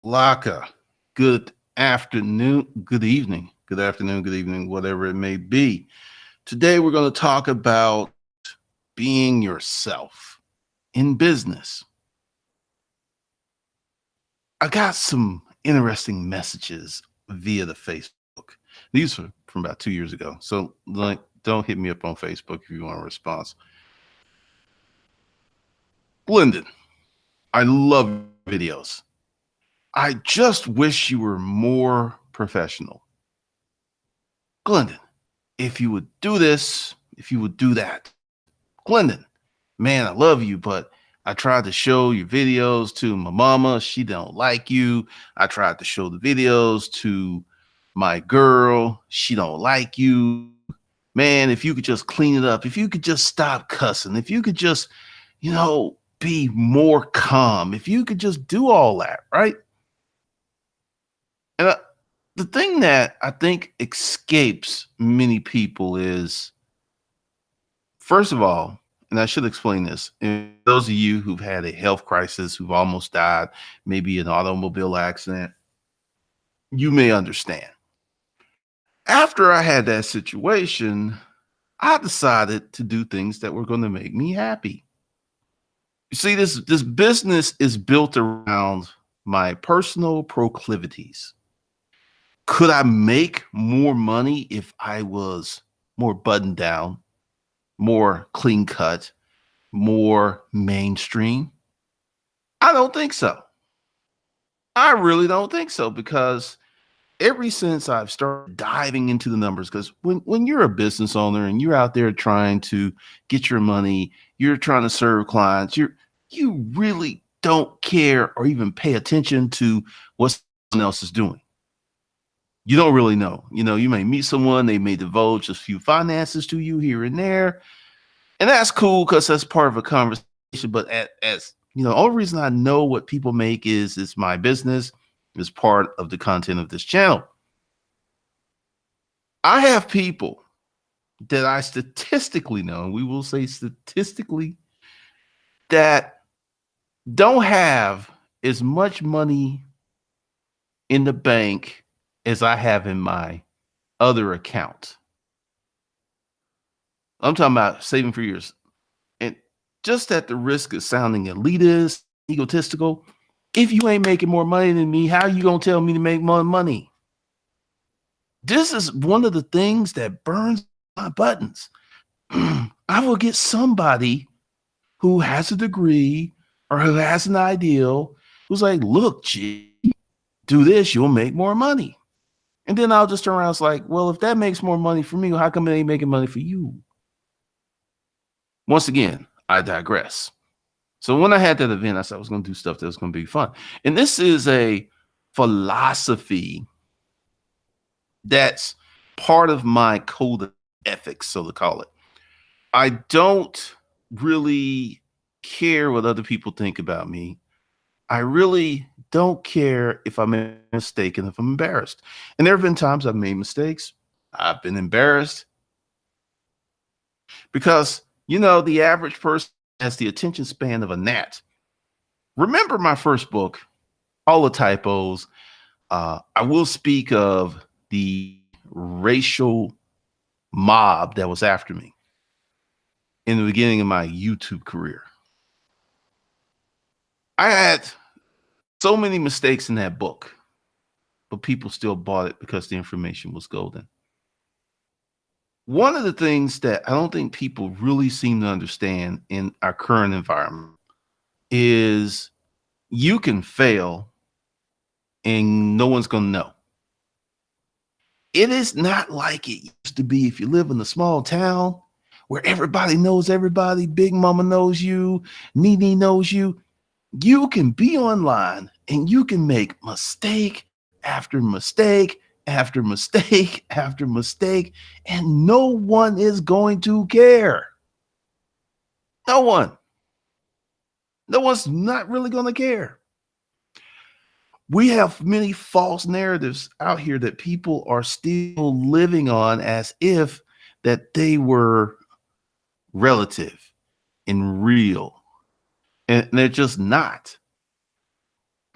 Laka, good afternoon, good afternoon, good evening, whatever it may be. Today we're going to talk about being yourself in business. I got some interesting messages via the Facebook. These are from about 2 years ago. So don't hit me up on Facebook if you want a response. Lyndon, I love videos. I just wish you were more professional. Glendon, if you would do this, if you would do that. Glendon, man, I love you, but I tried to show your videos to my mama. She don't like you. I tried to show the videos to my girl. She don't like you. Man, if you could just clean it up, if you could just stop cussing, if you could just, be more calm, if you could just do all that, right? And the thing that I think escapes many people is, first of all, and I should explain this, and those of you who've had a health crisis, who've almost died, maybe an automobile accident, you may understand. After I had that situation, I decided to do things that were going to make me happy. You see, this business is built around my personal proclivities. Could I make more money if I was more buttoned down, more clean cut, more mainstream? I don't think so. I really don't think so because ever since I've started diving into the numbers, because when you're a business owner and you're out there trying to get your money, you're trying to serve clients, you really don't care or even pay attention to what someone else is doing. You don't really know. You may meet someone, they may divulge a few finances to you here and there, and that's cool because that's part of a conversation. But as the only reason I know what people make is it's my business, is part of the content of this channel. I have people that I statistically know, and we will say statistically, that don't have as much money in the bank as I have in my other account. I'm talking about saving for years. And just at the risk of sounding elitist, egotistical, if you ain't making more money than me, how you gonna tell me to make more money? This is one of the things that burns my buttons. I will get somebody who has a degree or who has an ideal who's like, look, G, do this, you'll make more money. And then I'll just turn around and it's like, well, if that makes more money for me, how come it ain't making money for you? Once again, I digress. So when I had that event, I said I was going to do stuff that was going to be fun. And this is a philosophy that's part of my code of ethics, so to call it. I don't really care what other people think about me. I really don't care if I make a mistake and if I'm embarrassed. And there have been times I've made mistakes. I've been embarrassed because, the average person has the attention span of a gnat. Remember my first book, all the typos. I will speak of the racial mob that was after me in the beginning of my YouTube career. I had so many mistakes in that book, but people still bought it because the information was golden. One of the things that I don't think people really seem to understand in our current environment is you can fail and no one's going to know. It is not like it used to be if you live in a small town where everybody knows everybody, Big Mama knows you, Nene knows you. You can be online and you can make mistake after mistake after mistake after mistake, and no one is going to care. No one. No one's not really going to care. We have many false narratives out here that people are still living on as if that they were relative and real, and they're just not.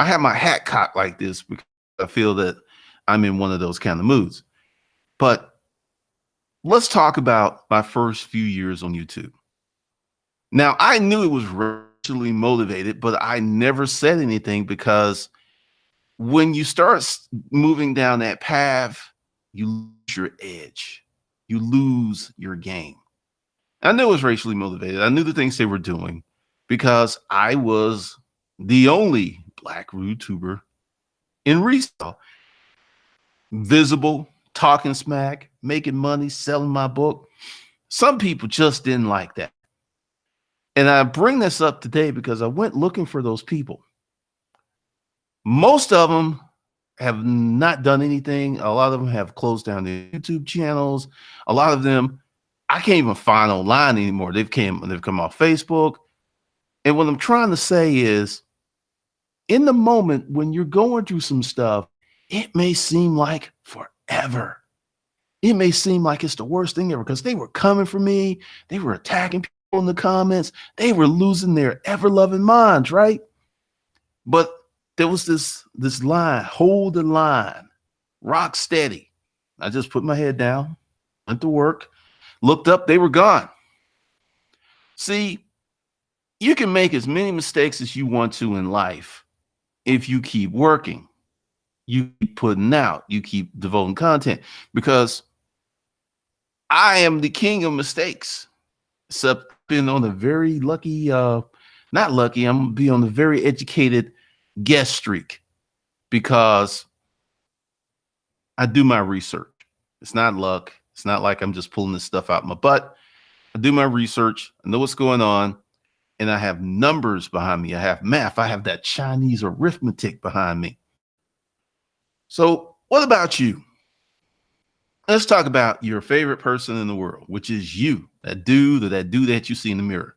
I have my hat cocked like this because I feel that I'm in one of those kind of moods. But let's talk about my first few years on YouTube. Now, I knew it was racially motivated, but I never said anything because when you start moving down that path, you lose your edge, you lose your game. I knew it was racially motivated. I knew the things they were doing because I was the only Black YouTuber in resale, visible, talking smack, making money, selling my book. Some people just didn't like that. And I bring this up today because I went looking for those people. Most of them have not done anything. A lot of them have closed down their YouTube channels. A lot of them I can't even find online anymore. They've come off Facebook. And what I'm trying to say is, in the moment when you're going through some stuff, it may seem like forever. It may seem like it's the worst thing ever because they were coming for me. They were attacking people in the comments. They were losing their ever-loving minds, right? But there was this line, hold the line, rock steady. I just put my head down, went to work, looked up, they were gone. See, you can make as many mistakes as you want to in life if you keep working, you keep putting out, you keep devoting content, because I am the king of mistakes. Except being on a very lucky, not lucky, I'm gonna be on a very educated guest streak because I do my research. It's not luck. It's not like I'm just pulling this stuff out my butt. I do my research. I know what's going on. And I have numbers behind me. I have math. I have that Chinese arithmetic behind me. So what about you? Let's talk about your favorite person in the world, which is you, that dude or that dude that you see in the mirror.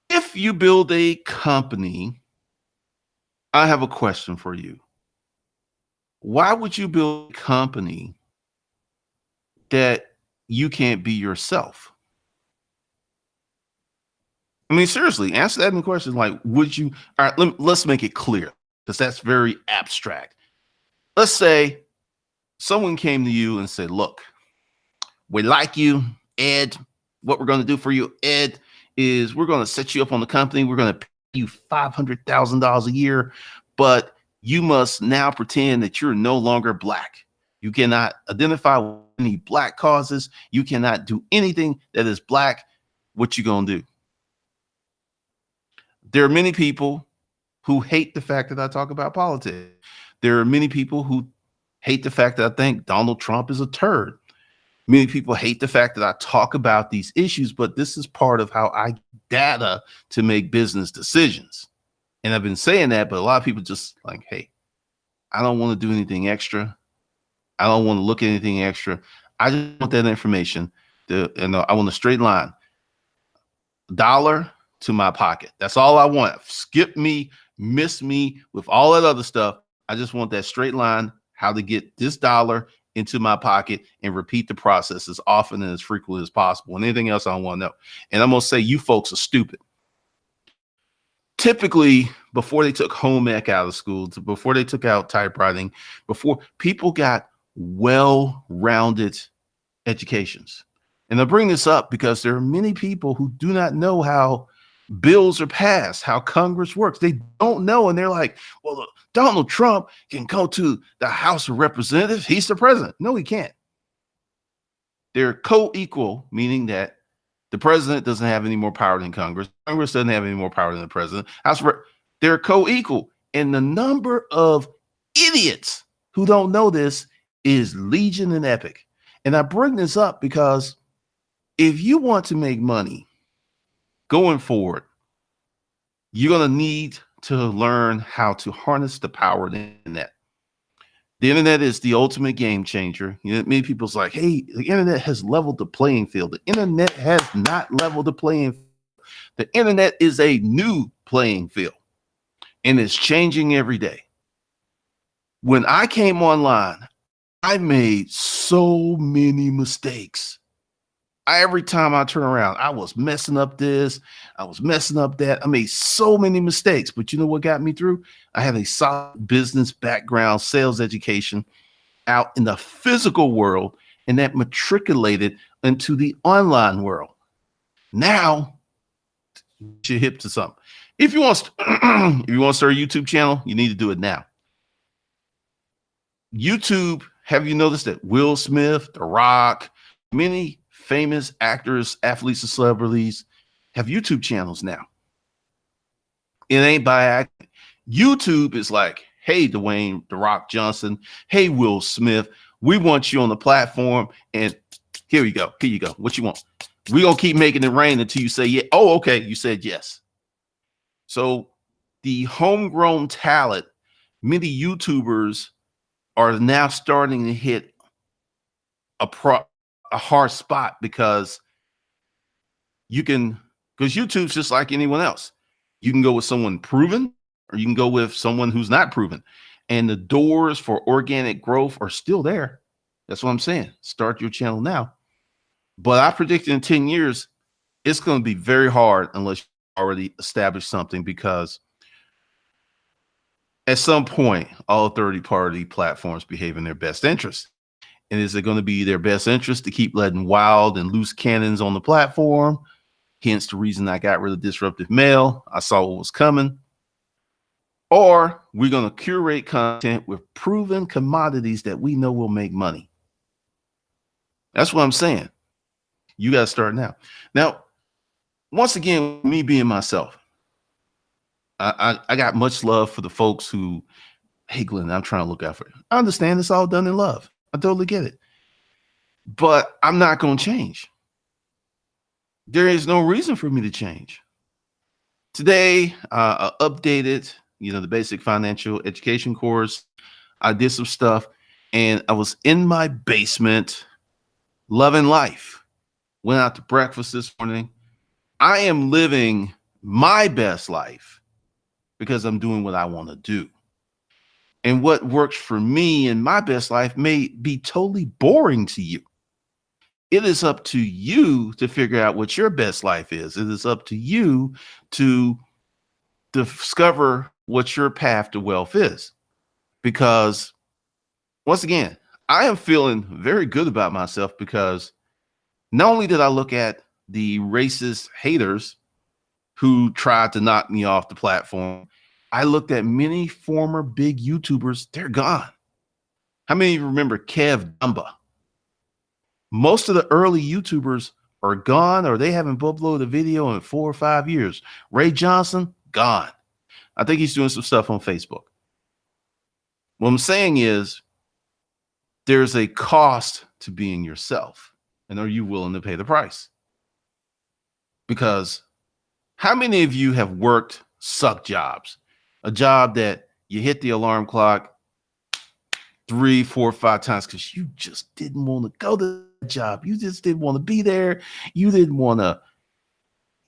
If you build a company, I have a question for you. Why would you build a company that you can't be yourself? I mean, seriously, answer that in the question. Like, would you? All right, let's make it clear because that's very abstract. Let's say someone came to you and said, look, we like you, Ed. What we're going to do for you, Ed, is we're going to set you up on the company. We're going to pay you $500,000 a year, but you must now pretend that you're no longer Black. You cannot identify with any Black causes. You cannot do anything that is Black. What you going to do? There are many people who hate the fact that I talk about politics. There are many people who hate the fact that I think Donald Trump is a turd. Many people hate the fact that I talk about these issues, but this is part of how I get data to make business decisions. And I've been saying that, but a lot of people just like, hey, I don't want to do anything extra. I don't want to look at anything extra. I just want that information. I want a straight line. Dollar to my pocket. That's all I want. Skip me, miss me with all that other stuff. I just want that straight line, how to get this dollar into my pocket and repeat the process as often and as frequently as possible. And anything else I don't want to know. And I'm going to say you folks are stupid. Typically, before they took home ec out of school, before they took out typewriting, before people got well-rounded educations. And I bring this up because there are many people who do not know how bills are passed, how Congress works. They don't know. And they're like, well, look, Donald Trump can go to the House of Representatives. He's the president. No, he can't. They're co-equal, meaning that the president doesn't have any more power than Congress. Congress doesn't have any more power than the president. They're co-equal. And the number of idiots who don't know this is legion and epic. And I bring this up because if you want to make money going forward, you're going to need to learn how to harness the power of the internet. The internet is the ultimate game changer. You know, many people's like, hey, the internet has leveled the playing field. The internet has not leveled the playing field. The internet is a new playing field, and it's changing every day. When I came online, I made so many mistakes. Every time I turn around, I was messing up this, I was messing up that. I made so many mistakes, but you know what got me through? I had a solid business background, sales education out in the physical world, and that matriculated into the online world. Now, you're hip to something. If you want, if you want to start a YouTube channel, you need to do it now. YouTube, have you noticed that Will Smith, The Rock, many famous actors, athletes, and celebrities have YouTube channels now? It ain't by accident. YouTube is like, hey, Dwayne The Rock Johnson, hey, Will Smith, we want you on the platform, and here you go. Here you go. What you want? We're gonna keep making it rain until you say yeah. Oh, okay, you said yes. So the homegrown talent, many YouTubers are now starting to hit a hard spot because you can, because YouTube's just like anyone else. You can go with someone proven, or you can go with someone who's not proven. And the doors for organic growth are still there. That's what I'm saying. Start your channel now. But I predict in 10 years, it's going to be very hard unless you already established something, because at some point, all third-party platforms behave in their best interest. And is it going to be their best interest to keep letting wild and loose cannons on the platform? Hence the reason I got rid of disruptive mail. I saw what was coming. Or we're going to curate content with proven commodities that we know will make money. That's what I'm saying. You got to start now. Now, once again, me being myself, I got much love for the folks who, hey, Glenn, I'm trying to look out for you. I understand it's all done in love. I totally get it. But I'm not going to change. There is no reason for me to change. Today, I updated, the basic financial education course. I did some stuff, and I was in my basement, loving life. Went out to breakfast this morning. I am living my best life because I'm doing what I want to do. And what works for me in my best life may be totally boring to you. It is up to you to figure out what your best life is. It is up to you to discover what your path to wealth is. Because once again, I am feeling very good about myself, because not only did I look at the racist haters who tried to knock me off the platform, I looked at many former big YouTubers. They're gone. How many of you remember Kev Dumba? Most of the early YouTubers are gone, or they haven't uploaded a video in 4 or 5 years. Ray Johnson, gone. I think he's doing some stuff on Facebook. What I'm saying is, there's a cost to being yourself. And are you willing to pay the price? Because how many of you have worked suck jobs? A job that you hit the alarm clock 3, 4, 5 times because you just didn't want to go to the job. You just didn't want to be there. You didn't want to.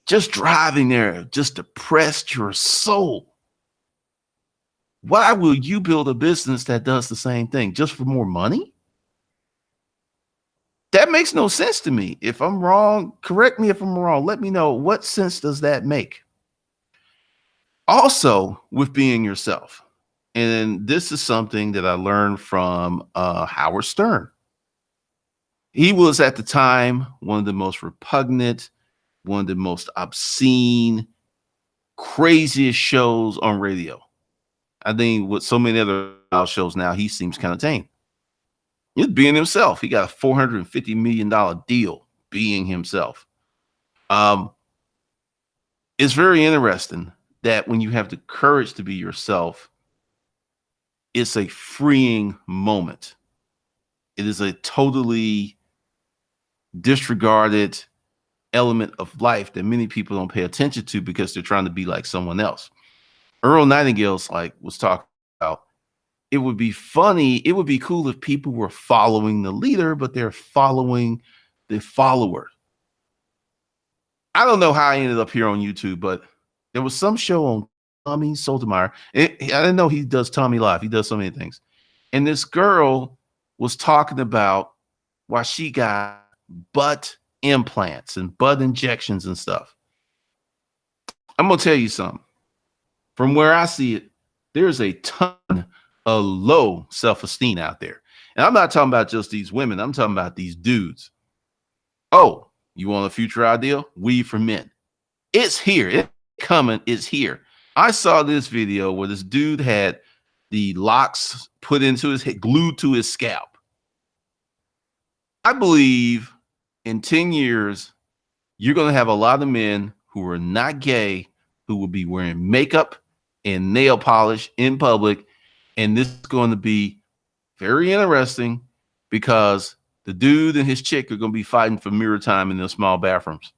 Just driving there just depressed your soul. Why will you build a business that does the same thing? Just for more money? That makes no sense to me. If I'm wrong, correct me if I'm wrong. Let me know, what sense does that make? Also, with being yourself. And this is something that I learned from Howard Stern. He was at the time one of the most repugnant, one of the most obscene, craziest shows on radio. I think with so many other shows now, he seems kind of tame. He's being himself. He got a $450 million deal being himself. It's very interesting that when you have the courage to be yourself, it's a freeing moment. It is a totally disregarded element of life that many people don't pay attention to because they're trying to be like someone else. Earl Nightingale's was talking about, it would be funny, it would be cool if people were following the leader, but they're following the follower. I don't know how I ended up here on YouTube, but there was some show on Tommy Sotomayor. I didn't know he does Tommy Live. He does so many things. And this girl was talking about why she got butt implants and butt injections and stuff. I'm going to tell you something. From where I see it, there's a ton of low self-esteem out there. And I'm not talking about just these women. I'm talking about these dudes. Oh, you want a future ideal? Weed for men. It's here. It's coming. It's here. I saw this video where this dude had the locks put into his head, glued to his scalp. I believe in 10 years, you're going to have a lot of men who are not gay, who will be wearing makeup and nail polish in public. And this is going to be very interesting because the dude and his chick are going to be fighting for mirror time in those small bathrooms.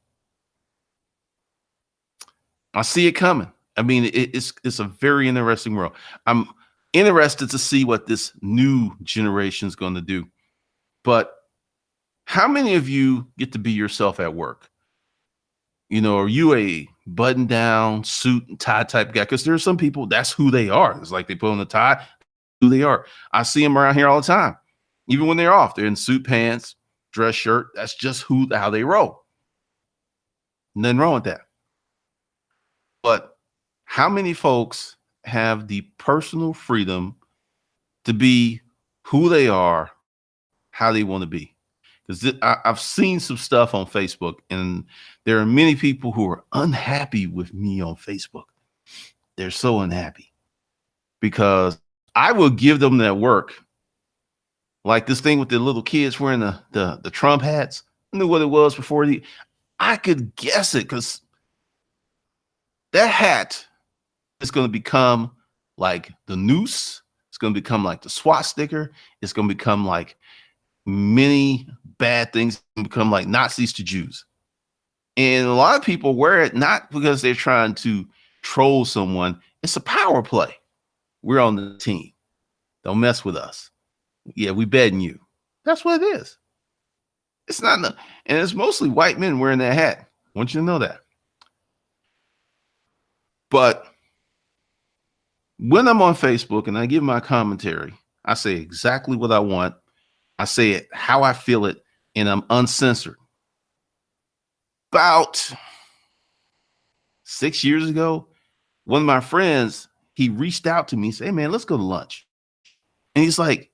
I see it coming. I mean, it's a very interesting world. I'm interested to see what this new generation is going to do. But how many of you get to be yourself at work? You know, are you a button down suit and tie type guy? Because there are some people, that's who they are. It's like they put on a tie, who they are. I see them around here all the time. Even when they're off, they're in suit pants, dress shirt. That's just how they roll. Nothing wrong with that. But how many folks have the personal freedom to be who they are, how they want to be? Because I've seen some stuff on Facebook, and there are many people who are unhappy with me on Facebook. They're so unhappy because I will give them that work. Like this thing with the little kids wearing the Trump hats. I knew what it was before. I could guess it because that hat is going to become like the noose. It's going to become like the SWAT sticker. It's going to become like many bad things, become like Nazis to Jews. And a lot of people wear it not because they're trying to troll someone. It's a power play. We're on the team. Don't mess with us. Yeah, we betting you. That's what it is. It's not, and it's mostly white men wearing that hat. I want you to know that. But when I'm on Facebook and I give my commentary, I say exactly what I want. I say it how I feel it, and I'm uncensored. About 6 years ago, one of my friends, he reached out to me and said, "Hey man, let's go to lunch." And he's like,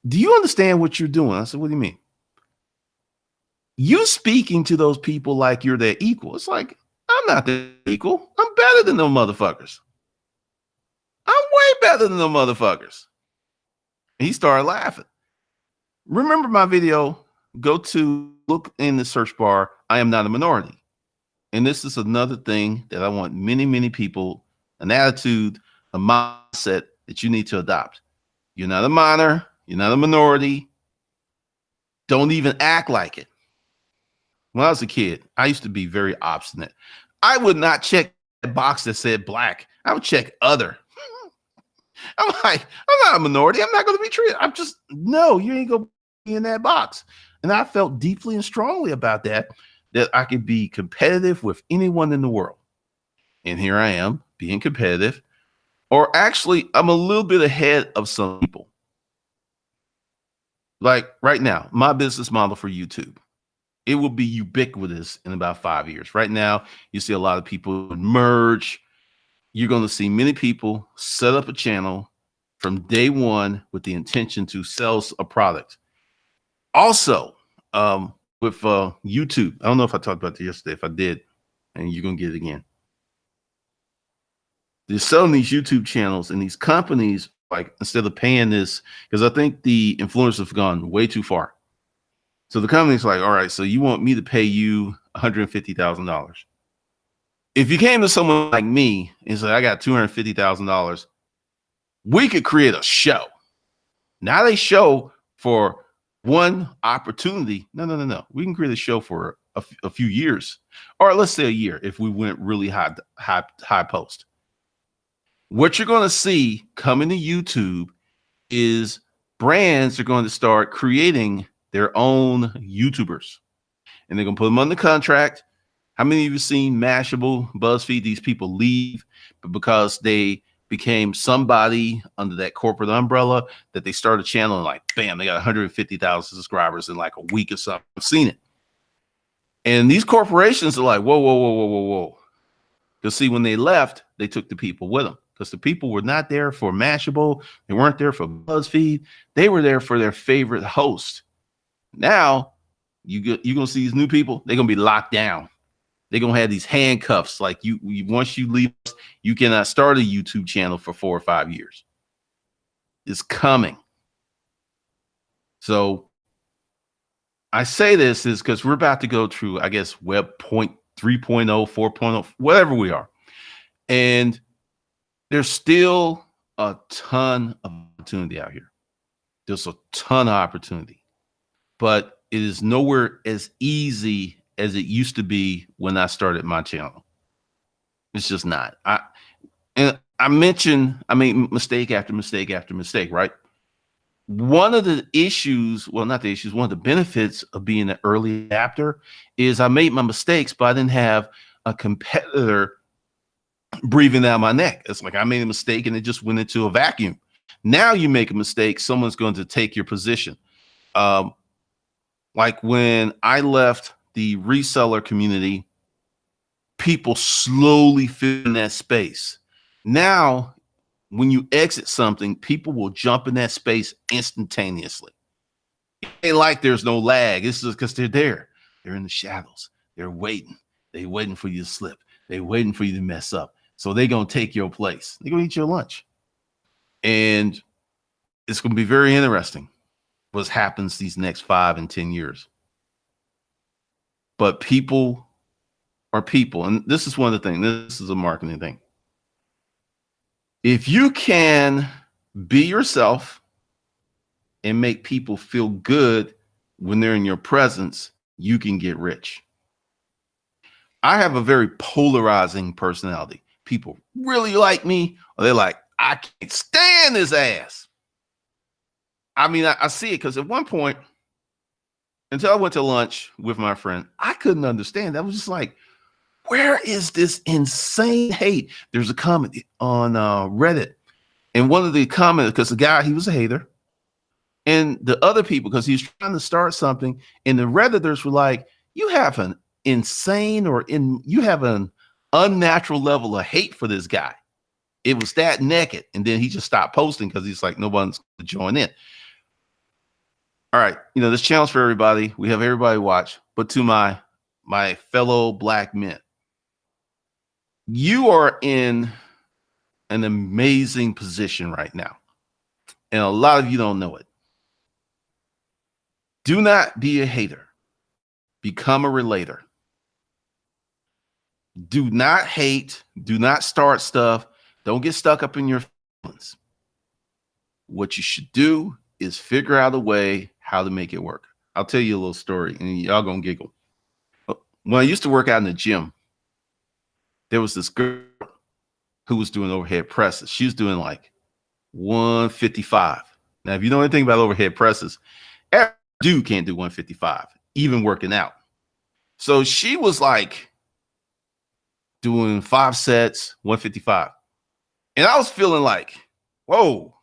"Do you understand what you're doing?" I said, "What do you mean?" "You speaking to those people like you're their equal." It's like, I'm not their equal. I'm better than them motherfuckers. I'm way better than them motherfuckers. And he started laughing. Remember my video? Go to look in the search bar. I am not a minority. And this is another thing that I want many, many people, an attitude, a mindset that you need to adopt. You're not a minor. You're not a minority. Don't even act like it. When I was a kid, I used to be very obstinate. I would not check the box that said black. I would check other. I'm like, I'm not a minority. I'm not going to be treated. I'm just, no, you ain't going to be in that box. And I felt deeply and strongly about that I could be competitive with anyone in the world. And here I am being competitive, or actually I'm a little bit ahead of some people. Like right now, my business model for YouTube, it will be ubiquitous in about 5 years. Right now, you see a lot of people merge. You're going to see many people set up a channel from day one with the intention to sell a product. Also, with YouTube, I don't know if I talked about that yesterday. If I did, and you're going to get it again. They're selling these YouTube channels, and these companies, like, instead of paying this, because I think the influencers have gone way too far. So the company's like, all right, so you want me to pay you $150,000. If you came to someone like me and said, I got $250,000, we could create a show. Not a show for one opportunity. No. We can create a show for a few years, or let's say a year if we went really high post. What you're going to see coming to YouTube is brands are going to start creating their own YouTubers, and they're going to put them under contract. How many of you seen Mashable, BuzzFeed? These people leave, but because they became somebody under that corporate umbrella, that they start a channel and like, bam, they got 150,000 subscribers in like a week or something. I've seen it. And these corporations are like, whoa, whoa, whoa, whoa, whoa, whoa. Because see, when they left, they took the people with them because the people were not there for Mashable. They weren't there for BuzzFeed. They were there for their favorite host. Now you're going to see these new people. They're going to be locked down. They're going to have these handcuffs. Like once you leave, you cannot start a YouTube channel for 4 or 5 years. It's coming. So I say this is because we're about to go through, I guess, Web 3.0, 4.0, whatever we are. And there's still a ton of opportunity out here. There's a ton of opportunity, but it is nowhere as easy as it used to be when I started my channel. It's just not. I made mistake after mistake after mistake, right? One of the issues, well, not the issues, one of the benefits of being an early adapter is I made my mistakes, but I didn't have a competitor breathing down my neck. It's like I made a mistake and it just went into a vacuum. Now you make a mistake, someone's going to take your position. Like when I left the reseller community, people slowly fill in that space. Now, when you exit something, people will jump in that space instantaneously. It ain't like there's no lag. It's just because they're there. They're in the shadows. They're waiting. They're waiting for you to slip. They're waiting for you to mess up. So they're going to take your place. They're going to eat your lunch. And it's going to be very interesting what happens these next 5 and 10 years. But people are people. And this is one of the things. This is a marketing thing. If you can be yourself and make people feel good when they're in your presence, you can get rich. I have a very polarizing personality. People really like me, or they're like, I can't stand his ass. I mean, I see it because at one point, until I went to lunch with my friend, I couldn't understand. I was just like, where is this insane hate? There's a comment on Reddit. And one of the comments, because the guy, he was a hater. And the other people, because he's trying to start something. And the Redditors were like, you have an insane you have an unnatural level of hate for this guy. It was that naked. And then he just stopped posting because he's like, no one's going to join in. All right. You know, this channel's for everybody. We have everybody watch. But to my fellow black men, you are in an amazing position right now. And a lot of you don't know it. Do not be a hater. Become a relator. Do not hate. Do not start stuff. Don't get stuck up in your feelings. What you should do is figure out a way how to make it work. I'll tell you a little story and y'all gonna giggle. When I used to work out in the gym, there was this girl who was doing overhead presses. She was doing like 155. Now, if you know anything about overhead presses, every dude can't do 155, even working out. So she was like doing 5 sets, 155. And I was feeling like, whoa,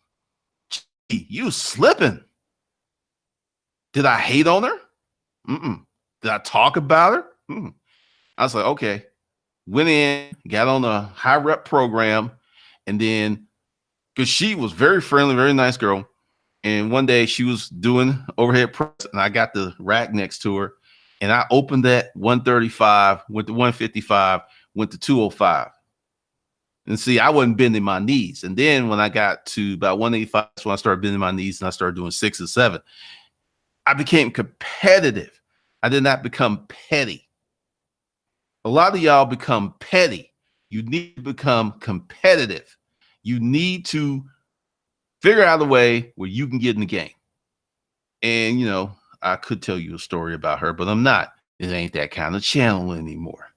gee, you slipping. Did I hate on her? Did I talk about her? I was like, okay. Went in, got on a high rep program, and then because she was very friendly, very nice girl. And one day she was doing overhead press, and I got the rack next to her, and I opened that 135, went to 155, went to 205. And see, I wasn't bending my knees. And then when I got to about 185, that's when I started bending my knees and I started doing 6 and 7. I became competitive. I did not become petty. A lot of y'all become petty. You need to become competitive. You need to figure out a way where you can get in the game. And, you know, I could tell you a story about her, but I'm not. It ain't that kind of channel anymore.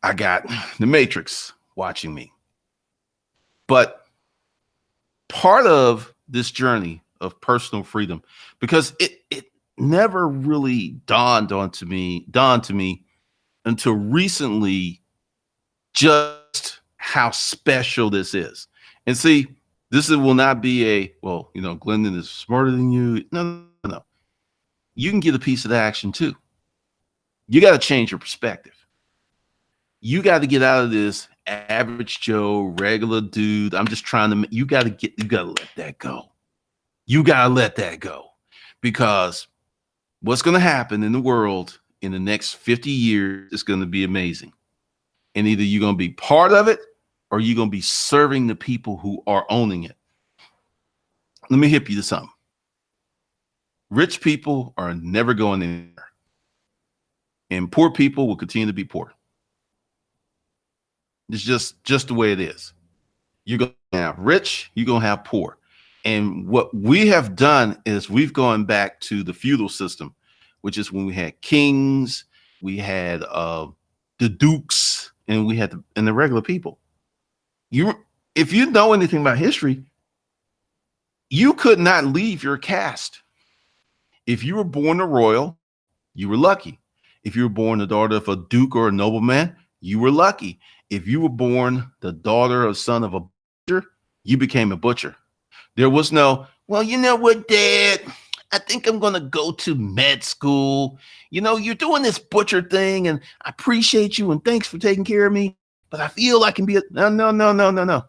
I got the Matrix watching me. But part of this journey of personal freedom, because it never really dawned to me until recently, just how special this is. And see, will not be well, you know, Glendon is smarter than you. No. You can get a piece of the action too. You got to change your perspective. You got to get out of this average Joe, regular dude. I'm just trying to, you got to let that go. You got to let that go, because what's going to happen in the world in the next 50 years is going to be amazing. And either you're going to be part of it or you're going to be serving the people who are owning it. Let me hip you to something. Rich people are never going anywhere, and poor people will continue to be poor. It's just the way it is. You're going to have rich, you're going to have poor. And what we have done is we've gone back to the feudal system, which is when we had kings, we had the dukes, and we had the regular people. If you know anything about history, you could not leave your caste. If you were born a royal, you were lucky. If you were born the daughter of a duke or a nobleman, you were lucky. If you were born the daughter or son of a butcher, you became a butcher. There was no, well, you know what, Dad? I think I'm going to go to med school. You know, you're doing this butcher thing, and I appreciate you, and thanks for taking care of me, but I feel I can be a, no. No.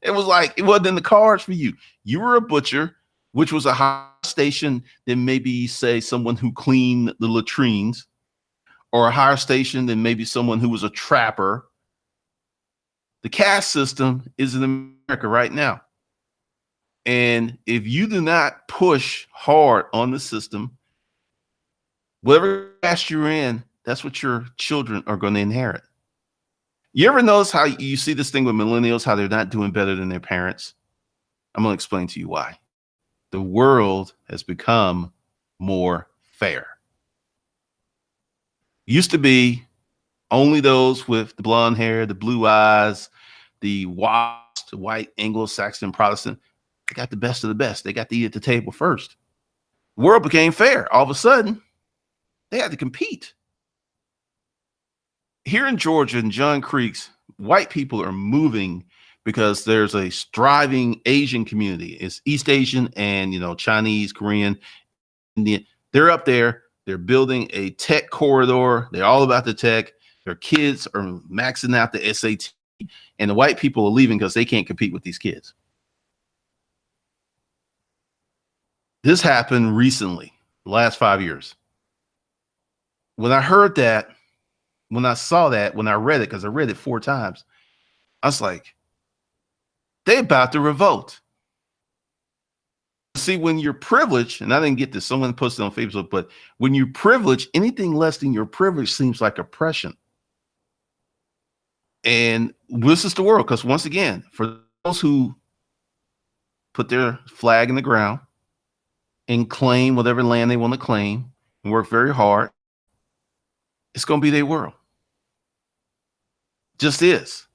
It was like, it wasn't in the cards for you. You were a butcher, which was a higher station than maybe, say, someone who cleaned the latrines, or a higher station than maybe someone who was a trapper. The caste system is in America right now. And if you do not push hard on the system, whatever caste you're in, that's what your children are going to inherit. You ever notice how you see this thing with millennials, how they're not doing better than their parents? I'm going to explain to you why. The world has become more fair. Used to be only those with the blonde hair, the blue eyes, the washed white Anglo-Saxon Protestant, they got the best of the best. They got to eat at the table first. The world became fair. All of a sudden, they had to compete. Here in Georgia, in John Creeks, white people are moving because there's a thriving Asian community. It's East Asian and, Chinese, Korean, Indian. They're up there. They're building a tech corridor. They're all about the tech. Their kids are maxing out the SAT, and the white people are leaving because they can't compete with these kids. This happened recently, the last 5 years. When I heard that, when I saw that, when I read it, because I read it 4 times, I was like, they about to revolt. See, when you're privileged, and I didn't get this, someone posted on Facebook, but when you're privileged, anything less than your privilege seems like oppression. And this is the world, because once again, for those who put their flag in the ground and claim whatever land they want to claim and work very hard, it's going to be their world. Just is.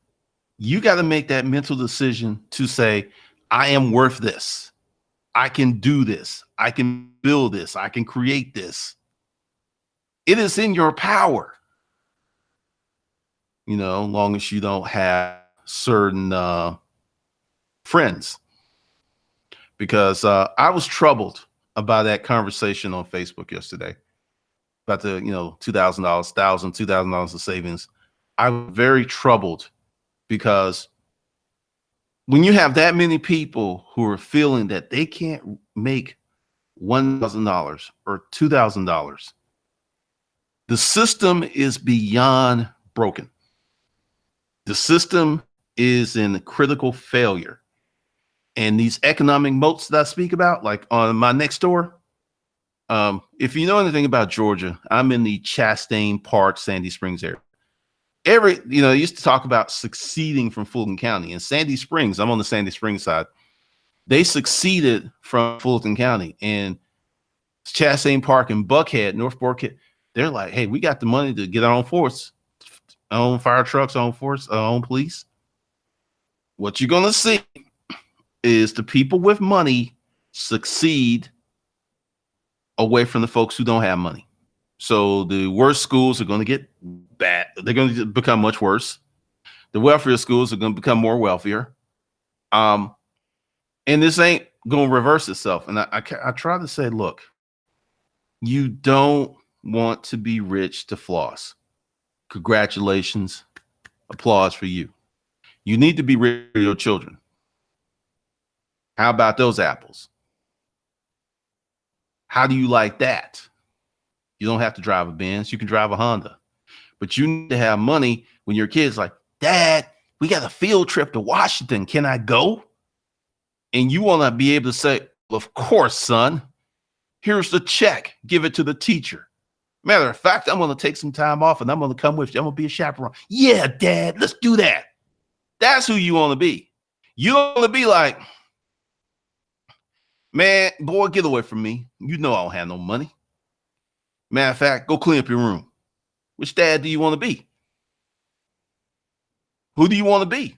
You got to make that mental decision to say, I am worth this. I can do this. I can build this. I can create this. It is in your power. Long as you don't have certain friends. Because I was troubled about that conversation on Facebook yesterday about the, $2,000, $2,000 of savings. I'm very troubled because when you have that many people who are feeling that they can't make $1,000 or $2,000, the system is beyond broken. The system is in critical failure. And these economic moats that I speak about, like on my next door, if you know anything about Georgia, I'm in the Chastain Park, Sandy Springs area. They used to talk about succeeding from Fulton County. And Sandy Springs, I'm on the Sandy Springs side. They succeeded from Fulton County. And Chastain Park and Buckhead, North Buckhead, they're like, hey, we got the money to get our own force, our own fire trucks, our own force, our own police. What you're going to see is the people with money succeed away from the folks who don't have money. So the worst schools are going to get bad. They're going to become much worse. The wealthier schools are going to become more wealthier. And this ain't going to reverse itself. And I try to say, look, You don't want to be rich to floss. Congratulations. Applause for you. You need to be rich for your children. How about those apples? How do you like that? You don't have to drive a Benz. You can drive a Honda. But you need to have money when your kid's like, Dad, we got a field trip to Washington. Can I go? And you want to be able to say, of course, son. Here's the check. Give it to the teacher. Matter of fact, I'm going to take some time off and I'm going to come with you. I'm going to be a chaperone. Yeah, Dad, let's do that. That's who you want to be. You don't want to be like, man, boy, get away from me. You know I don't have no money. Matter of fact, go clean up your room. Which dad do you want to be? Who do you want to be?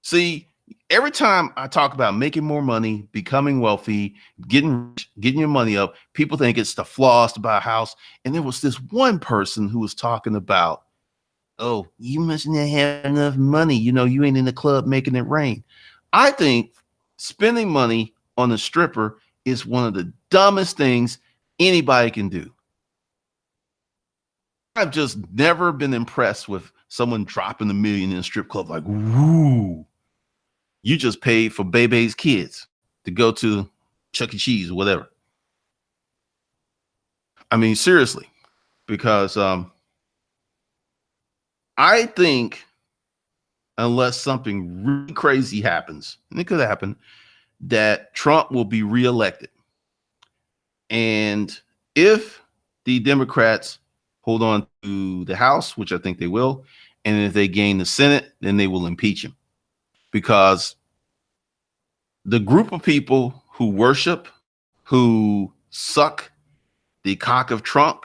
See, every time I talk about making more money, becoming wealthy, getting rich, getting your money up, people think it's the floss to buy a house. And there was this one person who was talking about, oh, you must not have enough money. You know, you ain't in the club making it rain. I think spending money on a stripper is one of the dumbest things anybody can do. I've just never been impressed with someone dropping $1 million in a strip club. Like, woo, you just paid for Bebe's kids to go to Chuck E. Cheese or whatever. I mean, seriously, because I think unless something really crazy happens, and it could happen, that Trump will be reelected. And if the Democrats hold on to the House, which I think they will, and if they gain the Senate, then they will impeach him. Because the group of people who worship, who suck the cock of Trump,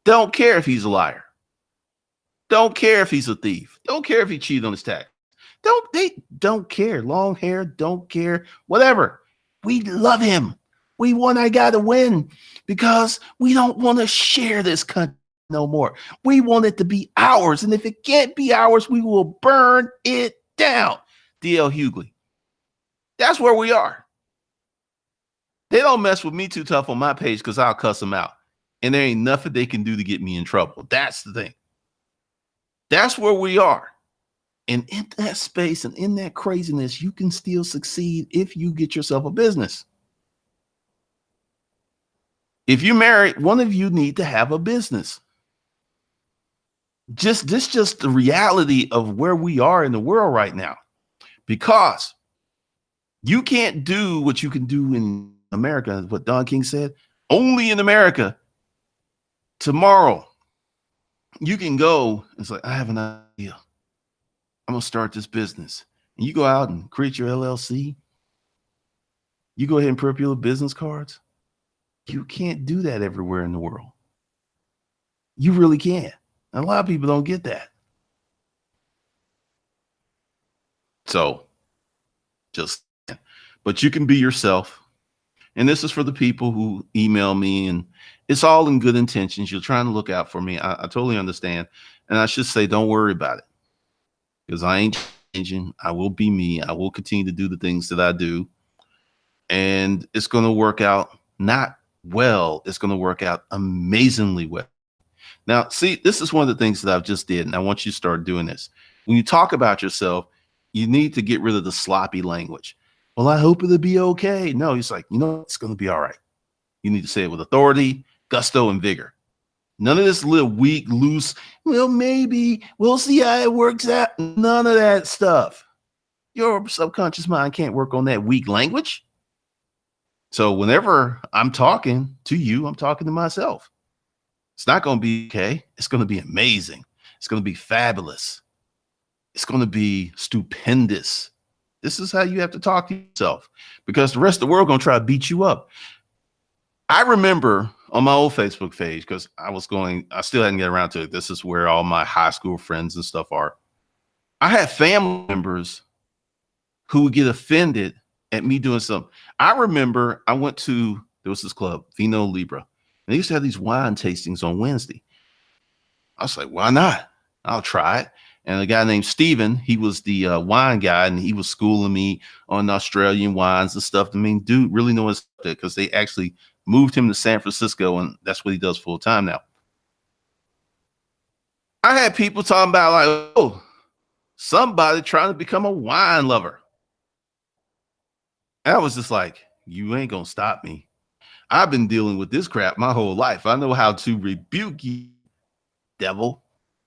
don't care if he's a liar. Don't care if he's a thief. Don't care if he cheated on his tax. They don't care. Long hair, don't care. Whatever. We love him. We want that guy to win because we don't want to share this country no more. We want it to be ours. And if it can't be ours, we will burn it down. D.L. Hughley. That's where we are. They don't mess with me too tough on my page because I'll cuss them out. And there ain't nothing they can do to get me in trouble. That's the thing. That's where we are. And in that space and in that craziness, you can still succeed if you get yourself a business. If you're married, one of you need to have a business. Just the reality of where we are in the world right now. Because you can't do what you can do in America, what Don King said, only in America. Tomorrow, you can go, it's like, I have an idea. I'm going to start this business. And you go out and create your LLC. You go ahead and put up your business cards. You can't do that everywhere in the world. You really can't. And a lot of people don't get that. So but you can be yourself. And this is for the people who email me, and it's all in good intentions. You're trying to look out for me. I totally understand. And I should say, don't worry about it, because I ain't changing. I will be me. I will continue to do the things that I do. And it's going to work out not well. It's going to work out amazingly well. Now, see, this is one of the things that I've just did, and I want you to start doing this. When you talk about yourself, you need to get rid of the sloppy language. Well, I hope it'll be okay. No, it's like, it's going to be all right. You need to say it with authority, gusto, and vigor. None of this little weak, loose, well, maybe we'll see how it works out. None of that stuff. Your subconscious mind can't work on that weak language. So whenever I'm talking to you, I'm talking to myself. It's not going to be okay. It's going to be amazing. It's going to be fabulous. It's going to be stupendous. This is how you have to talk to yourself, because the rest of the world going to try to beat you up. I remember on my old Facebook page, because I still hadn't get around to it. This is where all my high school friends and stuff are. I had family members who would get offended at me doing something. I remember there was this club, Vino Libra, and they used to have these wine tastings on Wednesday. I was like, why not? I'll try it. And a guy named Steven, he was the wine guy, and he was schooling me on Australian wines and stuff. I mean, dude really knows that because they actually moved him to San Francisco, and that's what he does full time now. I had people talking about like, oh, somebody trying to become a wine lover. And I was just like, you ain't gonna stop me. I've been dealing with this crap my whole life. I know how to rebuke you, devil.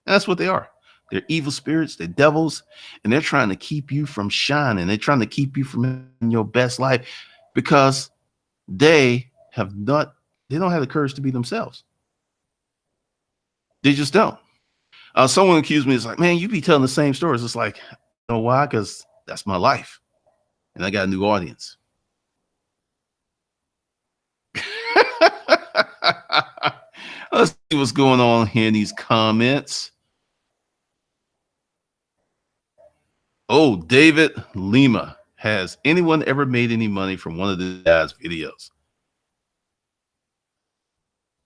And that's what they are. They're evil spirits, they're devils, and they're trying to keep you from shining. They're trying to keep you from having your best life because they don't have the courage to be themselves. They just don't. Someone accused me, it's like, man, you be telling the same stories. It's like, you know why? Because that's my life. And I got a new audience. Let's see what's going on here in these comments. Oh, David Lima. Has anyone ever made any money from one of the guys' videos?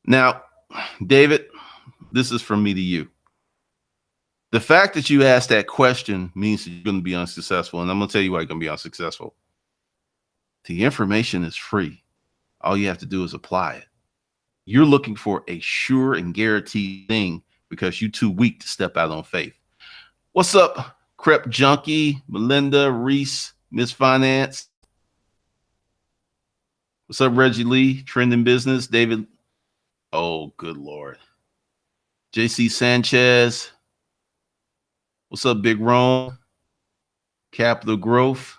Now, David, this is from me to you. The fact that you asked that question means that you're going to be unsuccessful. And I'm going to tell you why you're going to be unsuccessful. The information is free. All you have to do is apply it. You're looking for a sure and guaranteed thing because you're too weak to step out on faith. What's up, Crep Junkie, Melinda, Reese, Miss Finance? What's up, Reggie Lee, Trending Business, David? Oh, good Lord. JC Sanchez. What's up, Big Rome? Capital Growth.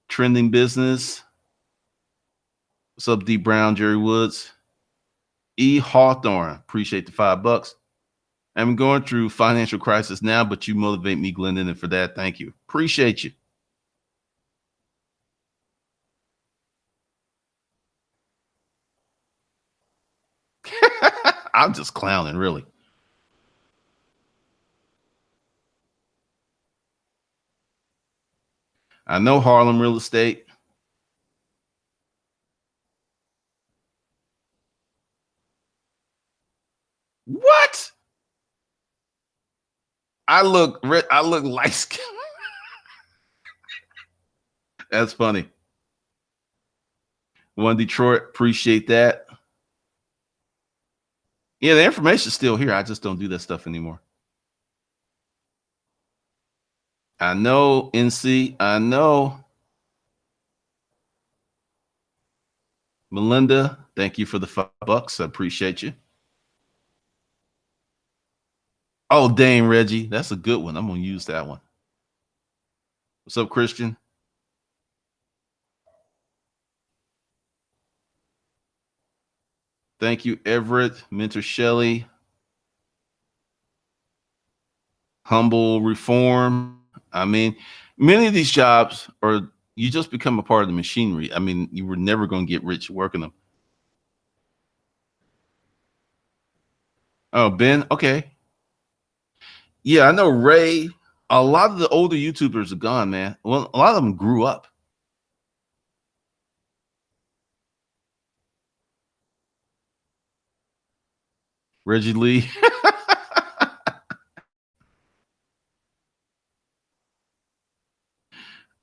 Trending Business. What's up, D Brown, Jerry Woods? E Hawthorne. Appreciate the $5. I'm going through financial crisis now, but you motivate me, Glendon, and for that, thank you. Appreciate you. I'm just clowning, really. I know Harlem real estate. What? I look light skinned. That's funny. One Detroit, appreciate that. Yeah, the information's still here. I just don't do that stuff anymore. I know, NC. I know. Melinda, thank you for the $5. I appreciate you. Oh, dang, Reggie. That's a good one. I'm going to use that one. What's up, Christian? Thank you, Everett, Mentor Shelley. Humble Reform. I mean, many of these jobs are, you just become a part of the machinery. I mean, you were never going to get rich working them. Oh, Ben. Okay. Yeah, I know Ray. A lot of the older YouTubers are gone, man. Well, a lot of them grew up. Reggie Lee.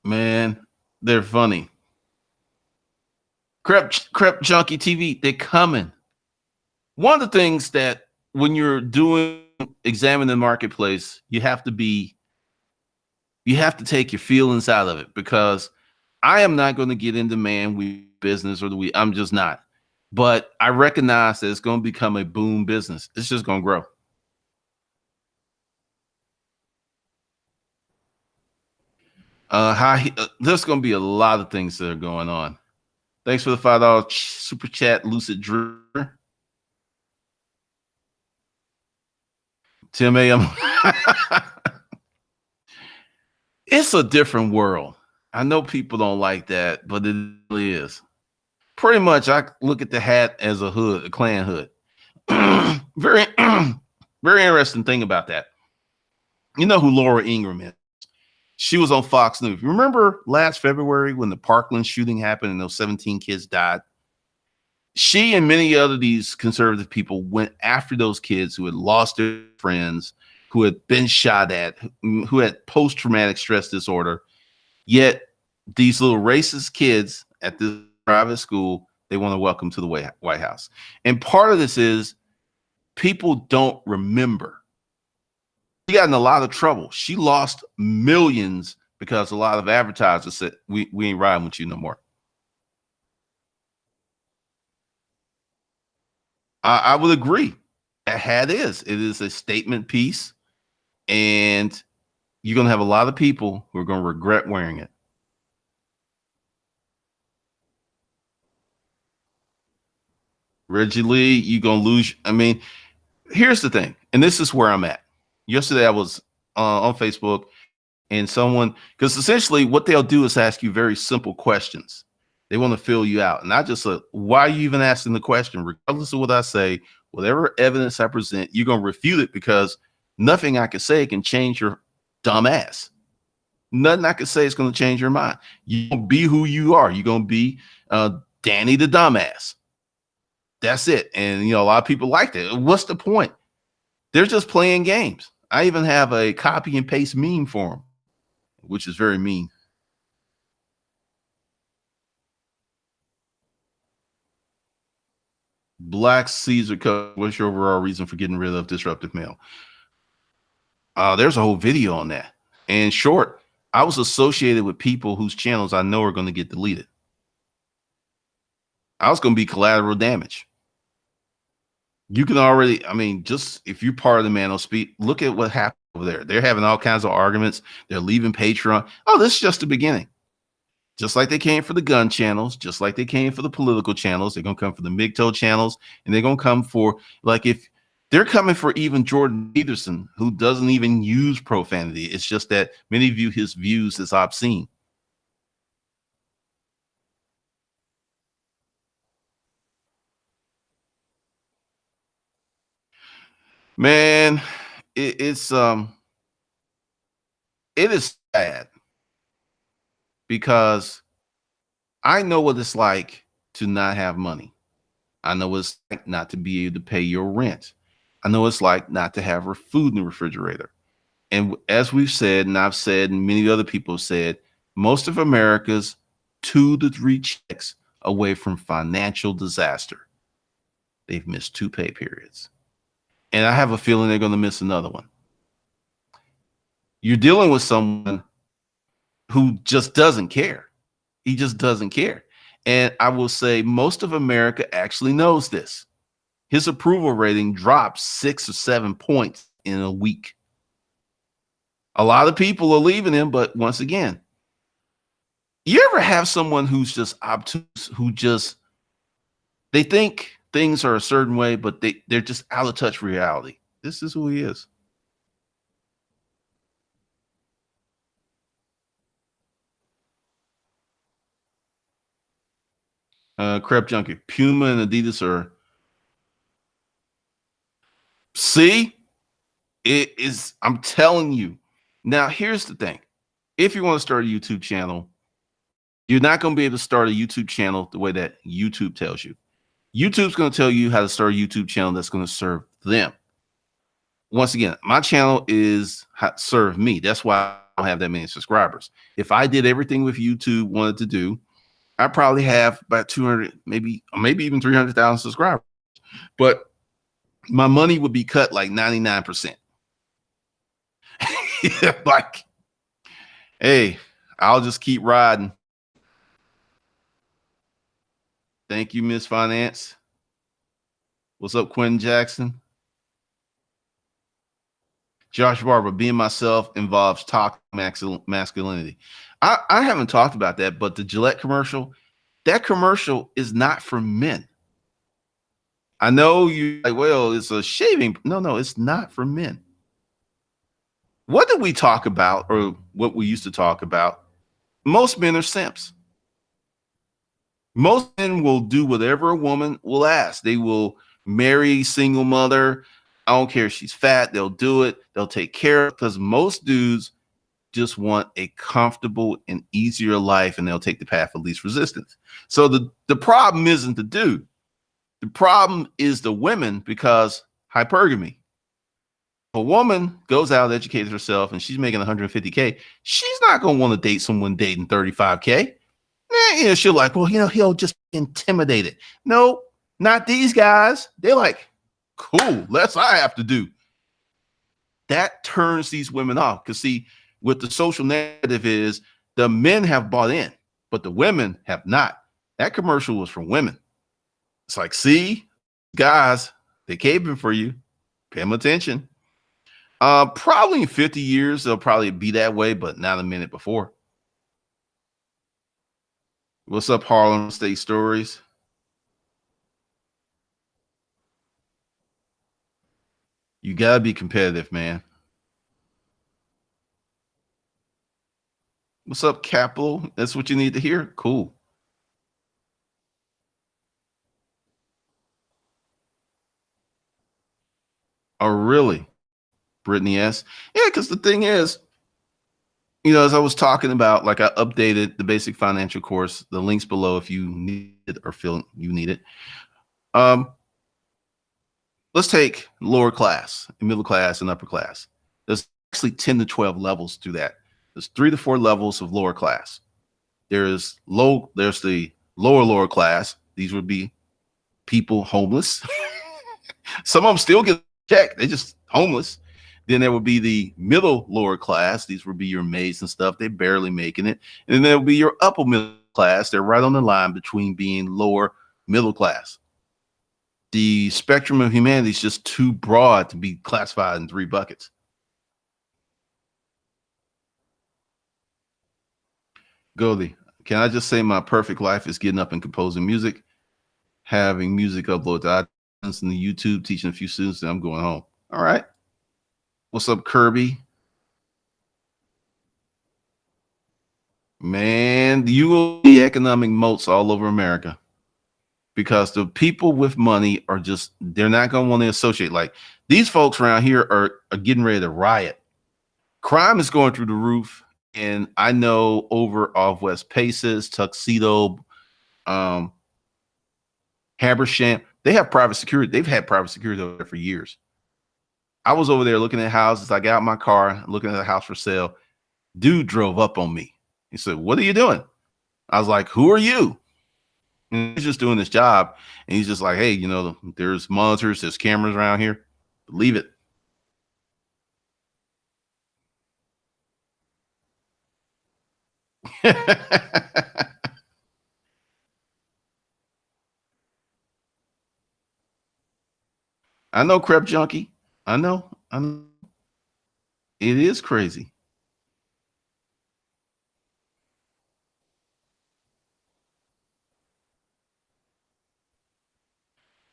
Man, they're funny. Crep Junkie TV, they're coming. One of the things that when you're examining the marketplace, you have to take your feelings out of it, because I am not going to get into business I'm just not. But I recognize that it's going to become a boom business. It's just going to grow. There's going to be a lot of things that are going on. Thanks for the $5 super chat, Lucid Dreamer. Tim A. It's a different world. I know people don't like that, but it really is. Pretty much, I look at the hat as a hood, a Klan hood. Very, very interesting thing about that. You know who Laura Ingraham is? She was on Fox News. Remember last February when the Parkland shooting happened and those 17 kids died? She and many other these conservative people went after those kids who had lost their friends, who had been shot at, who had post-traumatic stress disorder. Yet these little racist kids at this private school, they want to welcome to the White House. And part of this is people don't remember. She got in a lot of trouble. She lost millions because a lot of advertisers said, we ain't riding with you no more. I would agree. It is a statement piece, and you're going to have a lot of people who are going to regret wearing it. Reggie Lee, you're going to lose. I mean, here's the thing, and this is where I'm at. Yesterday, I was on Facebook, and someone, because essentially what they'll do is ask you very simple questions. They want to fill you out. And I just said, why are you even asking the question? Regardless of what I say, whatever evidence I present, you're going to refute it because nothing I can say can change your dumb ass. Nothing I can say is going to change your mind. You're going to be who you are. You're going to be Danny the dumbass. That's it. And, a lot of people like that. What's the point? They're just playing games. I even have a copy and paste meme for them, which is very mean. Black Caesar Cup. What's your overall reason for getting rid of disruptive mail? There's a whole video on that. And short, I was associated with people whose channels I know are going to get deleted. I was going to be collateral damage. You can already, just if you're part of the Manosphere, look at what happened over there. They're having all kinds of arguments. They're leaving Patreon. Oh, this is just the beginning. Just like they came for the gun channels, just like they came for the political channels, they're going to come for the MGTOW channels, and they're going to come for, like, if they're coming for even Jordan Peterson, who doesn't even use profanity. It's just that many view his views as obscene. Man, it is sad because I know what it's like to not have money. I know what it's like not to be able to pay your rent. I know what it's like not to have food in the refrigerator. And as we've said, and I've said, and many other people have said, most of America's 2 to 3 checks away from financial disaster. They've missed 2 pay periods. And I have a feeling they're going to miss another one. You're dealing with someone who just doesn't care. He just doesn't care. And I will say most of America actually knows this. His approval rating dropped 6 or 7 points in a week. A lot of people are leaving him, but once again, you ever have someone who's just obtuse, who just, they think things are a certain way, but they're just out of touch with reality. This is who he is. Crep Junkie, Puma and Adidas are, see, it is, I'm telling you. Now, here's the thing. If you want to start a YouTube channel, you're not going to be able to start a YouTube channel the way that YouTube tells you. YouTube's going to tell you how to start a YouTube channel that's going to serve them. Once again, my channel is serve me. That's why I don't have that many subscribers. If I did everything with YouTube wanted to do, I probably have about 200, maybe even 300,000 subscribers. But my money would be cut like 99%. Like, hey, I'll just keep riding. Thank you, Miss Finance. What's up, Quentin Jackson? Josh Barber, being myself involves toxic masculinity. I haven't talked about that, but the Gillette commercial, that commercial is not for men. I know you're like, well, it's a shaving. No, it's not for men. What did we talk about, or what we used to talk about? Most men are simps. Most men will do whatever a woman will ask. They will marry a single mother. I don't care if she's fat. They'll do it. They'll take care of it, because most dudes just want a comfortable and easier life, and they'll take the path of least resistance. So the problem isn't the dude. The problem is the women, because hypergamy. A woman goes out, educates herself, and she's making 150K. She's not going to want to date someone dating 35K. She'll like, well, he'll just be intimidated. No, not these guys. They're like, cool, less I have to do. That turns these women off. Because see, what the social narrative is, the men have bought in, but the women have not. That commercial was for women. It's like, see, guys, they caving for you. Pay them attention. Probably in 50 years, they'll probably be that way, but not a minute before. What's up, Harlem State Stories? You gotta be competitive, man. What's up, Capital? That's what you need to hear. Cool. Oh, really? Brittany S. Yeah, because the thing is, as I was talking about, like I updated the basic financial course. The links below if you need it or feel you need it. Um, let's take lower class, middle class, and upper class. There's actually 10 to 12 levels through that. There's 3 to 4 levels of lower class. There's the lower class. These would be people homeless. Some of them still get checked. They're just homeless. Then there would be the middle lower class. These would be your maids and stuff. They're barely making it. And then there will be your upper middle class. They're right on the line between being lower middle class. The spectrum of humanity is just too broad to be classified in 3 buckets. Goldie, can I just say my perfect life is getting up and composing music, having music upload to iTunes and the YouTube, teaching a few students, and I'm going home. All right. What's up, Kirby? Man, you will be economic moats all over America because the people with money are they're not going to want to associate. Like these folks around here are getting ready to riot. Crime is going through the roof. And I know over off West Paces, Tuxedo, Habersham, they have private security. They've had private security over there for years. I was over there looking at houses. I got out my car, looking at a house for sale. Dude drove up on me. He said, "What are you doing?" I was like, "Who are you?" And he's just doing his job. And he's just like, "Hey, there's monitors, there's cameras around here. Believe it." I know, Crep Junkie. I know. It is crazy.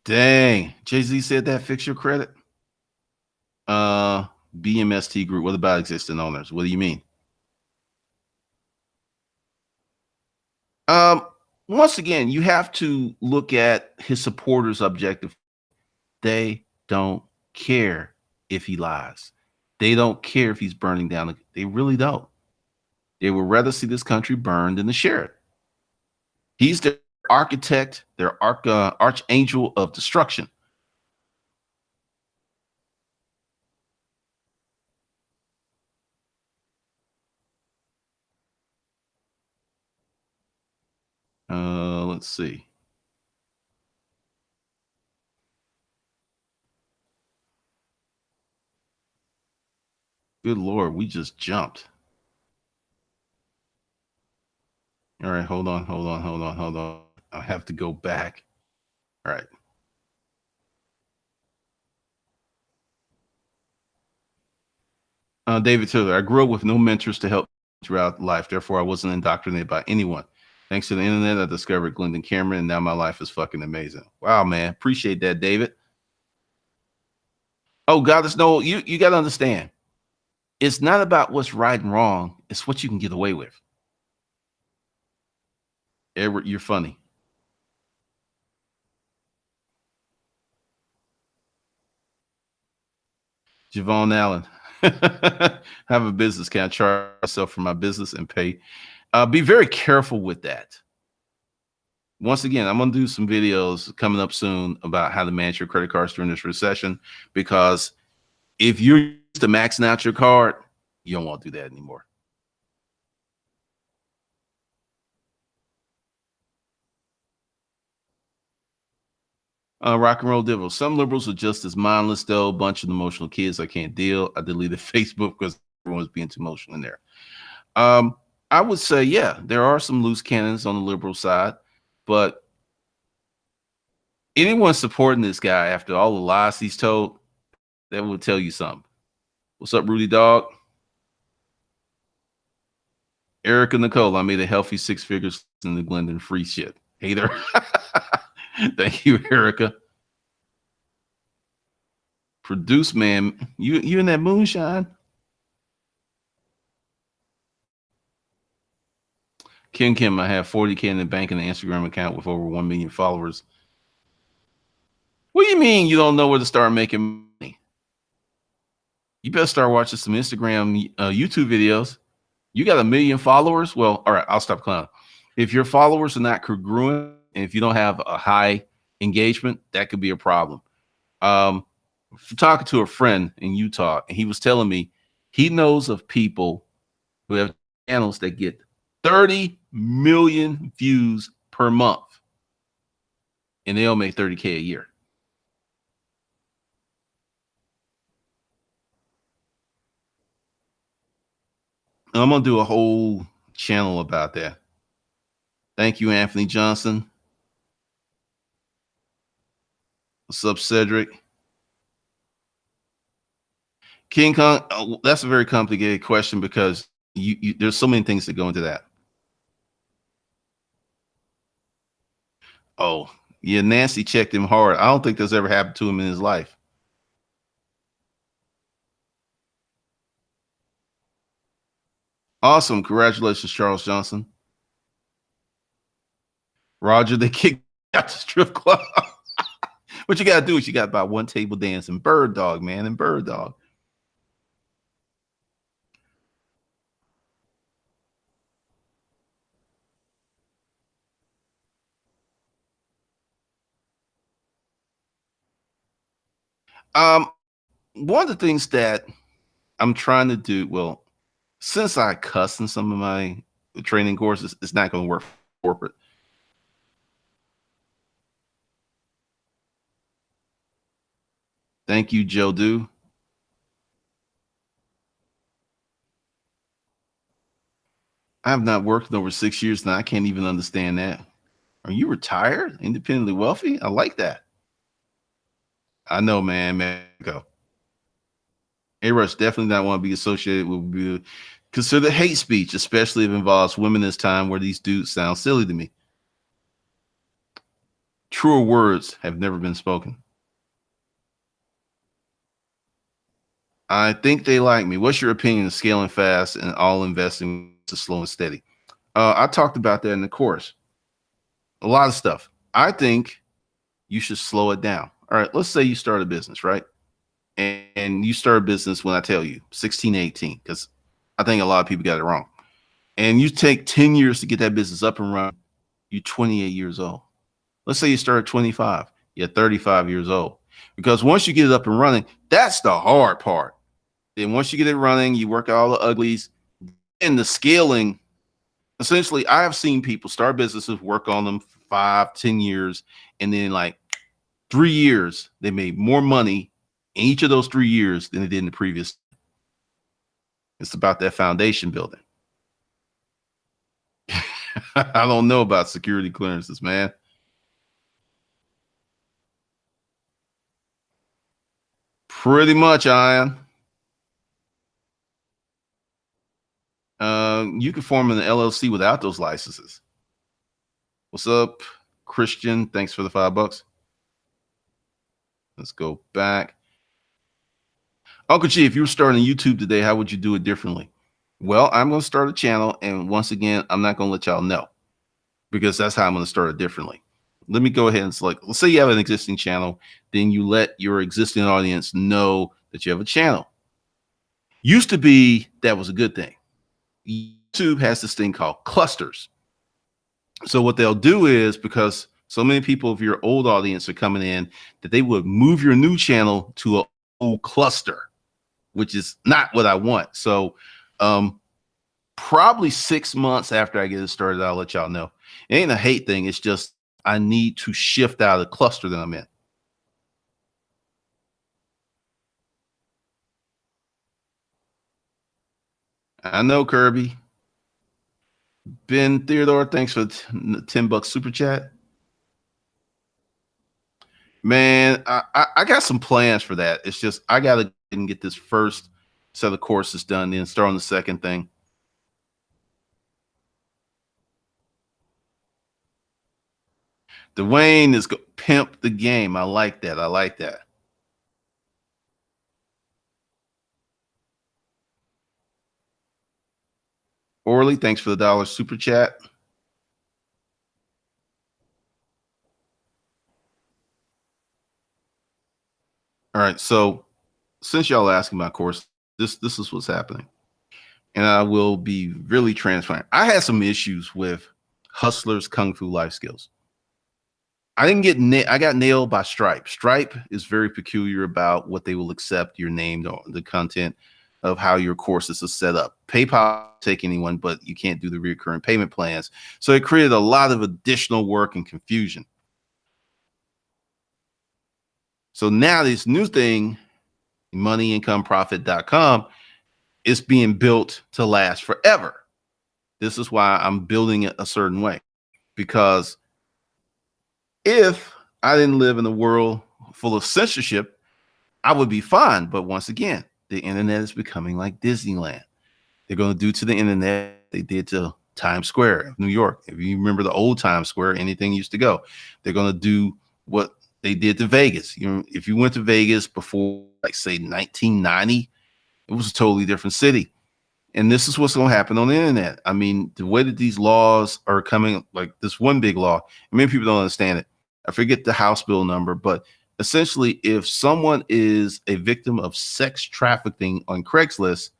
Dang. Jay-Z said that. Fix your credit. Uh, BMST group. What about existing owners? What do you mean? Um, Once again, you have to look at his supporters' objective. They don't care if he lies. They don't care if he's burning down. They really don't. They would rather see this country burned than to share it. He's their architect, their archangel of destruction. Let's see. Good Lord, we just jumped. All right, hold on. I have to go back. All right. David Taylor, I grew up with no mentors to help throughout life. Therefore, I wasn't indoctrinated by anyone. Thanks to the internet, I discovered Glendon Cameron, and now my life is fucking amazing. Wow, man. Appreciate that, David. Oh, God, it's no, you got to understand. It's not about what's right and wrong. It's what you can get away with. Edward, you're funny. Javon Allen. Have a business. Can I charge myself for my business and pay? Be very careful with that. Once again, I'm going to do some videos coming up soon about how to manage your credit cards during this recession because If you're used to maxing out your card, you don't want to do that anymore. Rock and roll devil. Some liberals are just as mindless, though. Bunch of emotional kids I can't deal. I deleted Facebook because everyone was being too emotional in there. Um, I would say, yeah, there are some loose cannons on the liberal side, but anyone supporting this guy after all the lies he's told, that will tell you something. What's up, Rudy Dog? Erica Nicole, I made a healthy six figures in the Glendon free shit. Hey there. Thank you, Erica. Produce man, you in that moonshine? Kim, I have 40K in the bank and an Instagram account with over 1 million followers. What do you mean you don't know where to start making money? You better start watching some Instagram, YouTube videos. You got 1 million followers? Well, all right, I'll stop clowning. If your followers are not congruent and if you don't have a high engagement, that could be a problem. Talking to a friend in Utah, and he was telling me he knows of people who have channels that get 30 million views per month, and they'll make 30K a year. I'm gonna do a whole channel about that. Thank you, Anthony Johnson. What's up, Cedric? King Kong, that's a very complicated question because there's so many things that go into that. Oh, yeah, Nancy checked him hard. I don't think that's ever happened to him in his life. Awesome. Congratulations, Charles Johnson. Roger, they kicked out the strip club. What you got to do is you got to buy one table dance and Bird Dog, man, and Bird Dog. Um, One of the things that I'm trying to do, well, since I cuss in some of my training courses, it's not going to work for corporate. Thank you, Joe Do. I have not worked in over 6 years now. I can't even understand that. Are you retired, independently wealthy? I like that. I know, man. Go. A-Rush definitely not want to be associated with considered hate speech, especially if it involves women this time where these dudes sound silly to me. Truer words have never been spoken. I think they like me. What's your opinion of scaling fast and all investing to slow and steady? I talked about that in the course. A lot of stuff. I think you should slow it down. All right, let's say you start a business, right? And you start a business when I tell you 16, 18, because I think a lot of people got it wrong. And you take 10 years to get that business up and running, you're 28 years old. Let's say you start at 25, you're 35 years old. Because once you get it up and running, that's the hard part. Then once you get it running, you work out all the uglies and the scaling. Essentially, I have seen people start businesses, work on them for 5, 10 years, and then like 3 years, they made more money in each of those 3 years than they did in the previous. It's about that foundation building. I don't know about security clearances, man. Pretty much, Ian. You can form an LLC without those licenses. What's up, Christian? Thanks for the $5. Let's go back. Uncle G, if you were starting YouTube today, how would you do it differently? Well, I'm going to start a channel, and once again, I'm not going to let y'all know because that's how I'm going to start it differently. Let me go ahead and select. Let's say you have an existing channel, then you let your existing audience know that you have a channel. Used to be that was a good thing. YouTube has this thing called clusters. So what they'll do is, because so many people of your old audience are coming in, that they would move your new channel to an old cluster. which is not what I want. So um, probably 6 months after I get it started, I'll let y'all know. It ain't a hate thing. It's just I need to shift out of the cluster that I'm in. I know, Kirby. Ben Theodore, thanks for $10 super chat. Man, I got some plans for that. It's just I gotta get this first set of courses done, then start on the second thing. Dwayne is pimp the game. I like that. I like that. Orly, thanks for the dollar super chat. All right, so since y'all asking my course, this is what's happening, and I will be really transparent. I had some issues with Hustler's Kung Fu Life Skills. I didn't get I got nailed by Stripe. Stripe is very peculiar about what they will accept your name, the content of how your courses are set up. PayPal take anyone, but you can't do the recurring payment plans. So it created a lot of additional work and confusion. So now this new thing, moneyincomprofit.com, is being built to last forever. This is why I'm building it a certain way, because if I didn't live in a world full of censorship, I would be fine. But once again, the internet is becoming like Disneyland. They're going to do to the internet they did to Times Square, New York. If you remember the old Times Square, anything used to go. They're going to do what they did to Vegas. You know, if you went to Vegas before, like, say, 1990, it was a totally different city. And this is what's going to happen on the internet. I mean, the way that these laws are coming, like this one big law, many people don't understand it. I forget the House bill number, but essentially, if someone is a victim of sex trafficking on Craigslist,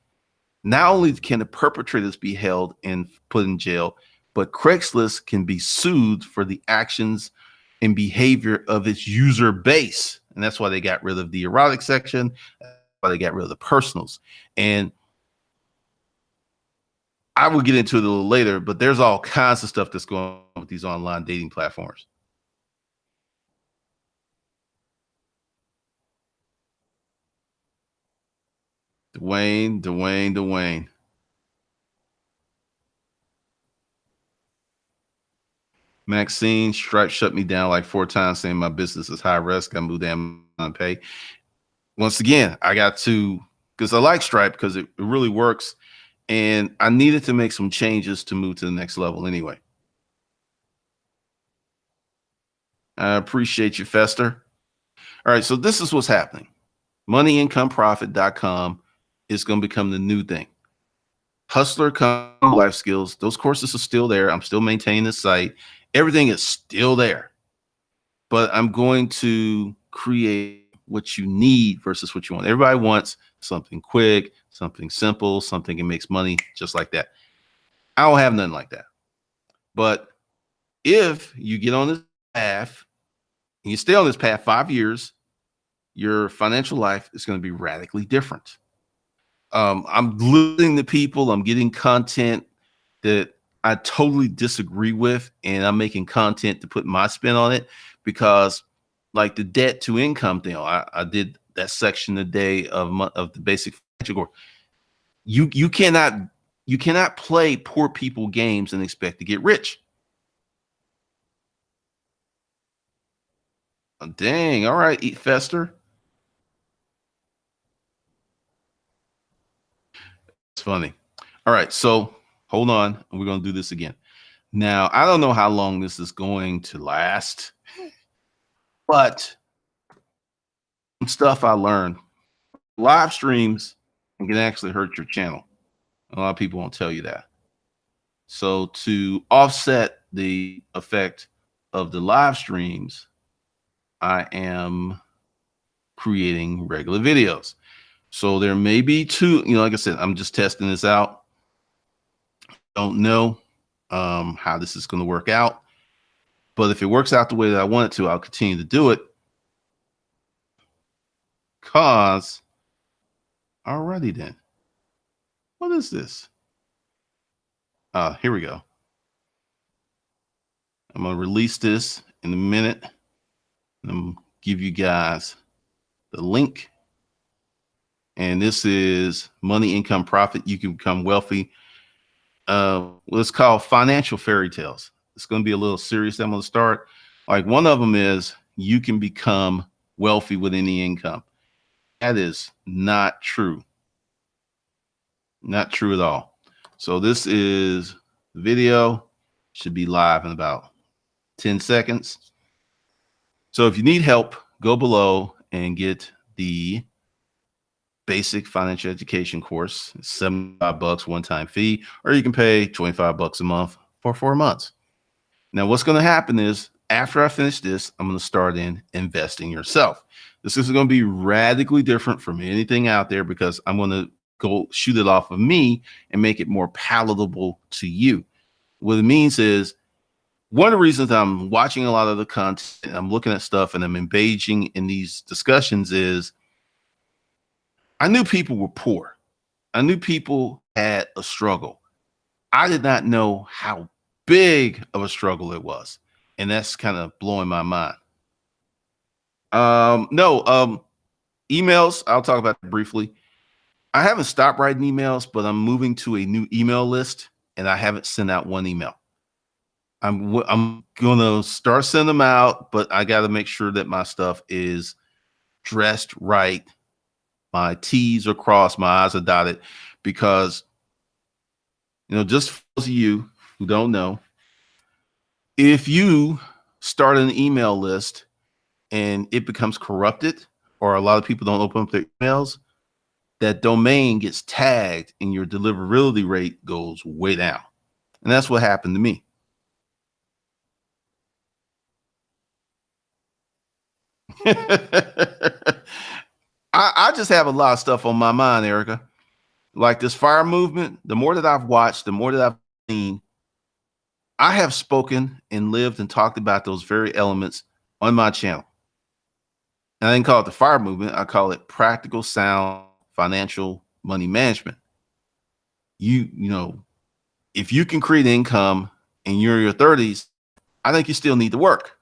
not only can the perpetrators be held and put in jail, but Craigslist can be sued for the actions and behavior of its user base. And that's why they got rid of the erotic section, why they got rid of the personals. And I will get into it a little later, but there's all kinds of stuff that's going on with these online dating platforms. Dwayne. Maxine, Stripe shut me down like 4 times saying my business is high risk. I moved down on pay. Once again, I got to, because I like Stripe because it really works. And I needed to make some changes to move to the next level anyway. I appreciate you, Fester. All right, so this is what's happening. Moneyincomprofit.com is going to become the new thing. Hustler Life Skills, those courses are still there. I'm still maintaining the site. Everything is still there. But I'm going to create what you need versus what you want. Everybody wants something quick, something simple, something that makes money just like that. I don't have nothing like that. But if you get on this path and you stay on this path 5 years, your financial life is going to be radically different. I'm listening to people. I'm getting content that I totally disagree with, and I'm making content to put my spin on it because, like the debt to income thing, I did that section today of the basic financial course. You cannot play poor people games and expect to get rich. Oh, dang! All right, eat Fester. It's funny. All right, so hold on. We're gonna do this again. Now, I don't know how long this is going to last, but some stuff I learned. Live streams can actually hurt your channel. A lot of people won't tell you that. So to offset the effect of the live streams, I am creating regular videos. So there may be two, like I said, I'm just testing this out. Don't know how this is going to work out. But if it works out the way that I want it to, I'll continue to do it. Cause, Alrighty then. What is this? Here we go. I'm gonna release this in a minute. And I'm gonna give you guys the link. And this is Money, Income, Profit. You can become wealthy. It's called Financial Fairy Tales. It's going to be a little serious. I'm going to start. Like one of them is you can become wealthy with any income. That is not true. Not true at all. So this is the video. Should be live in about 10 seconds. So if you need help, go below and get the basic financial education course. It's $75 one-time fee, or you can pay $25 a month for 4 months. Now, what's going to happen is after I finish this, I'm going to start in investing yourself. This is going to be radically different from anything out there because I'm going to go shoot it off of me and make it more palatable to you. What it means is one of the reasons I'm watching a lot of the content, I'm looking at stuff and I'm engaging in these discussions is I knew people were poor. I knew people had a struggle. I did not know how big of a struggle it was. And that's kind of blowing my mind. No, emails, I'll talk about that briefly. I haven't stopped writing emails, but I'm moving to a new email list and I haven't sent out one email. I'm going to start sending them out, but I got to make sure that my stuff is dressed right. My T's are crossed, my I's are dotted, because, just for those of you who don't know, if you start an email list and it becomes corrupted, or a lot of people don't open up their emails, that domain gets tagged and your deliverability rate goes way down. And that's what happened to me. I just have a lot of stuff on my mind, Erica. Like this fire movement, the more that I've watched, the more that I've seen, I have spoken and lived and talked about those very elements on my channel. And I didn't call it the fire movement. I call it practical, sound, financial money management. If you can create income and you're in your 30s, I think you still need to work.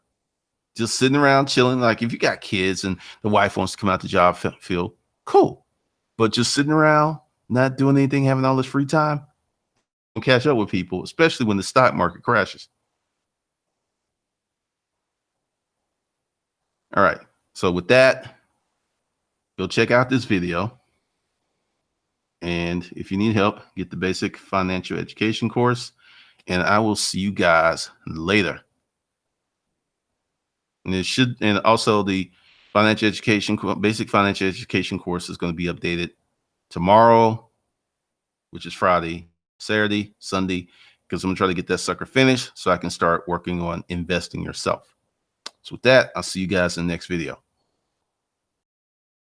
Just sitting around chilling. Like if you got kids and the wife wants to come out the job field, cool. But just sitting around, not doing anything, having all this free time, don't catch up with people, especially when the stock market crashes. All right. So with that, go check out this video. And if you need help, get the basic financial education course. And I will see you guys later. And also the financial education, basic financial education course is going to be updated tomorrow, which is Friday, Saturday, Sunday, because I'm going to try to get that sucker finished so I can start working on investing yourself. So with that, I'll see you guys in the next video.